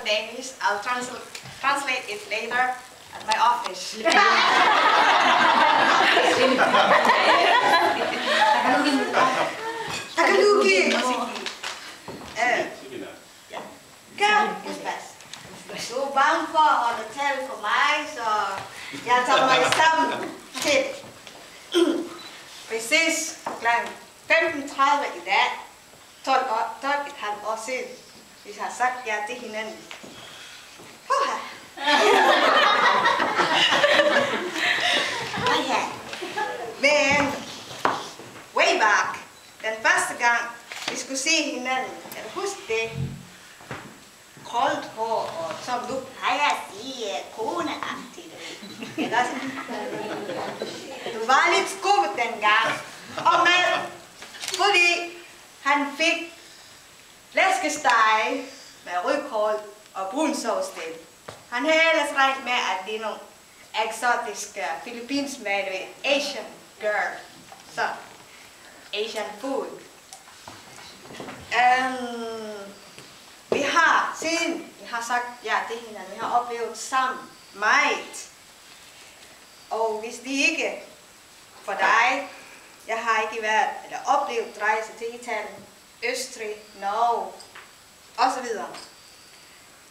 Danish. I'll translate it later at my office. Tagalogin. Girl is best. Du er bange for at holde tal for mig, så jeg tager mig sammen til. Præcis kl. 15:30 i dag, 12,5 år siden, vi har sagt ja til hinanden. Men way back, den første gang vi skulle se hinanden, kan du huske det? Koldt hår og som du plejer at sige, koneagtigt. Du var lidt skuffet dengang, og fordi han fik flæskesteg med rødkål og brunsovs til. Han havde ellers regnet med, at det er nogle eksotiske filippinske Asian girl. Så, Asian food. Vi har sagt ja til hinanden, vi har oplevet sammen meget. Og hvis det ikke for dig, jeg har ikke været eller oplevet rejse til Italien, Østrig, Norge osv.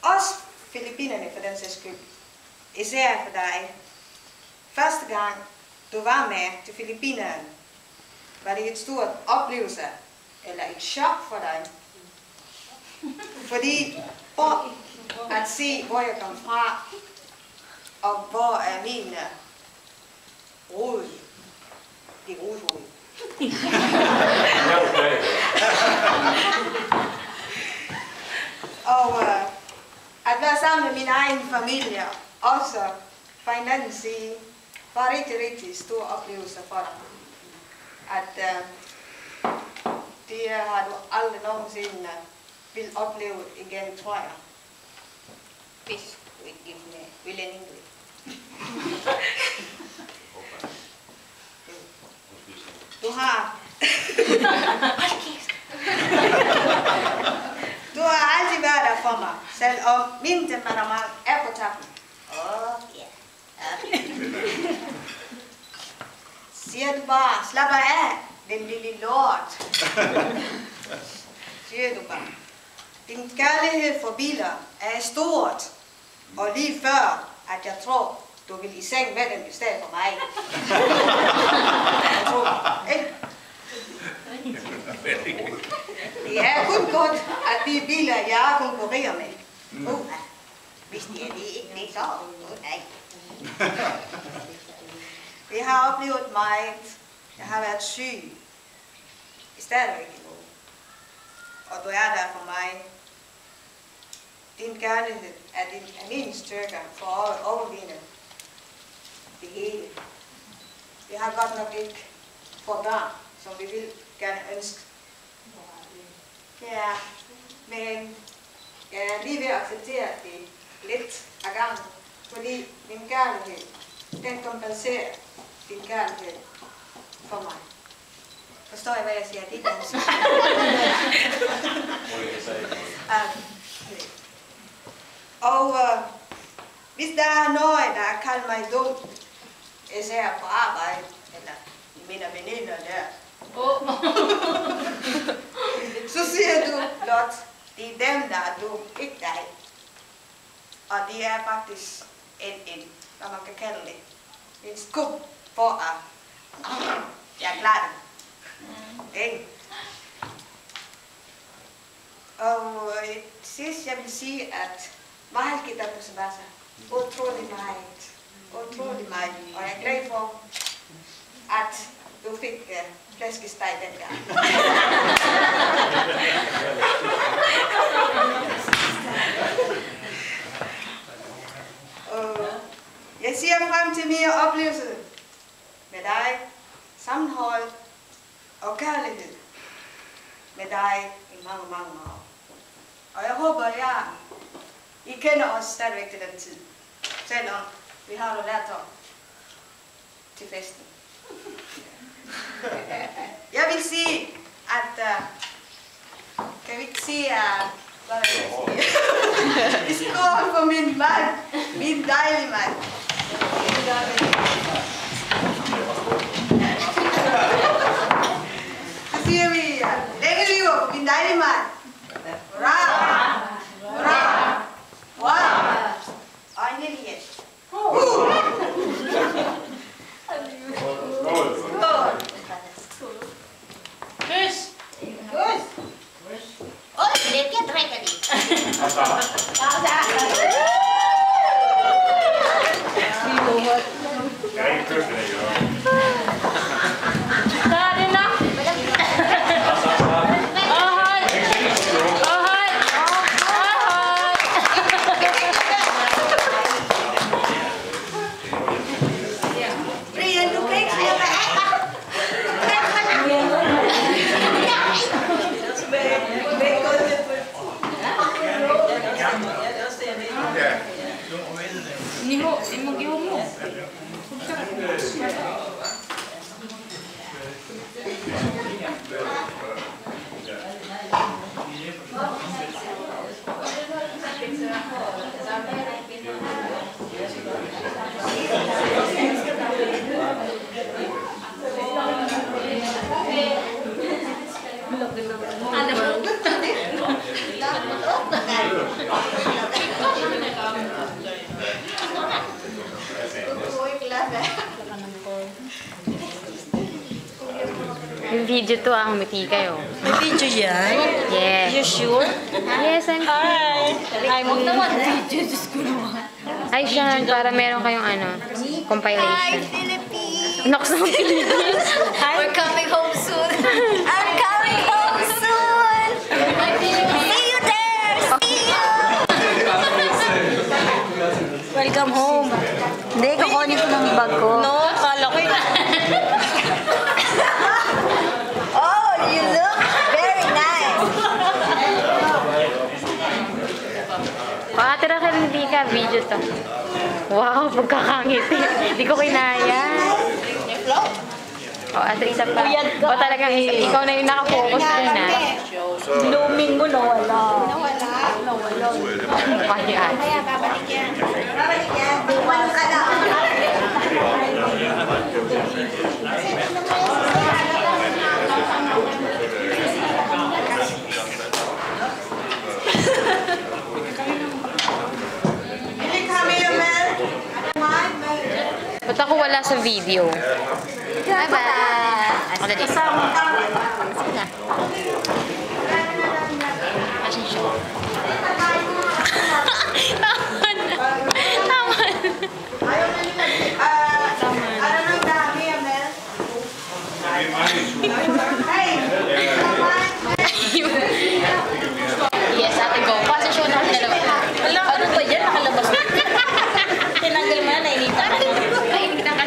Også Filippinerne for den sags skyld. Især for dig. Første gang du var med til Filippinerne, var det et stort oplevelse eller et chok for dig. Fordi for at se, hvor jeg kom fra, og hvor er min rod. Det er rodhoved. Og at være sammen med min egen familie, også fra en anden side, var rigtig stor oplevelse for dig. At det har du aldrig nogensinde vil opleve igen, tror jeg. Hvis du ikke giver med William. Du har altid været der for mig, selvom min temperament er på tappen. Siger du bare, slapper af, den lille lort. Siger du bare. Din kærlighed for biler er stort, og lige før, at jeg tror, du vil i seng med den i stedet for mig. Jeg tror, ikke? Det er kun godt, at de biler, jeg konkurrerer med. Hvis det er det ikke, det så nej. Vi har oplevet meget. Jeg har været syg. Stadigvæk endnu. Og du er der for mig. Din kærlighed er min styrke for at overvinde det hele. Vi har godt nok ikke for børn, som vi vil gerne ønske. Ja, men jeg er lige ved at acceptere det lidt af gangen, fordi min kærlighed, den kompenserer din kærlighed for mig. Forstår jeg, hvad jeg siger? Det er dansk. Og hvis der er noget, der kalder mig dumt, især på arbejde, eller mine veninder der, så siger du blot, det er dem, der er dumt, ikke dig. Og det er faktisk hvad man kan kalde det, en skub for at jeg klarer det. Og sidst jeg vil sige, at meget kita på Sabasa, utrolig meget, og jeg er glad for, at du fik flæskesteg dengang. Jeg ser frem til mere oplevelse med dig, sammenhold og kærlighed med dig i mange år. Og jeg håber, I kender os stadigvæk til den tid, selvom vi har det lært om til festen. Jeg vil sige, at kan vi ikke sige, Skål for min mand. Min dejlige mand. Så siger vi, længe liv for min dejlige mand. Hurra! Hurra! Hurra! Øjnene lige. Kys! Kys! Oj, det kan drikke lidt. Jeg er ikke køkken, ikke? Så er det nok. Brian, du kan ikke sige, hvad Yung video to humiti kayo. May video yan? Yeah. You sure? Yes, I'm Hi! I'm naman video. Diyos ko naman. Ay, Sean, para meron kayong ano, compilation. Philippines! Nox ng Philippines. We're coming home soon. I'm coming home soon. See you there. See you. Welcome home. Hindi, kukunin ko ng bag ko. No, kala ko yun. Oh, you look very nice. Ate Raquel, hindi ka. Video to. Wow, pagkakangiti. Hindi ko kinaya. O, ate, isa pa. O, talagang ikaw na yung nakafocus dun na. Blooming mo, nawala. Mukha ni ate. Kaya babalik yan. Babalik yan. Buwan ka na. Hindi kami yung Mel. Ba't ako wala sa video? Bye-bye. O, dali. Sige na. Asan siya? Tama na. Tama na. Ayaw na nila. Ano nang dami yung Mel? Hey! Yes, ate, go. Kasi show na ako dalawa. Alam, ano ba yan? Nakalabas na. Tinanggal mo na, nainita ka na. Ay, hindi ka na.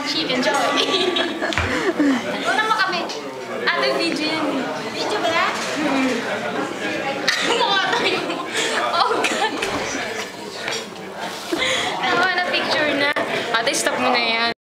chicken joy. Una mo kami. Ate, video yan. Video ba na? Mukha tayo. Oh, God. Tawa na picture na. Ate, stop mo na yan.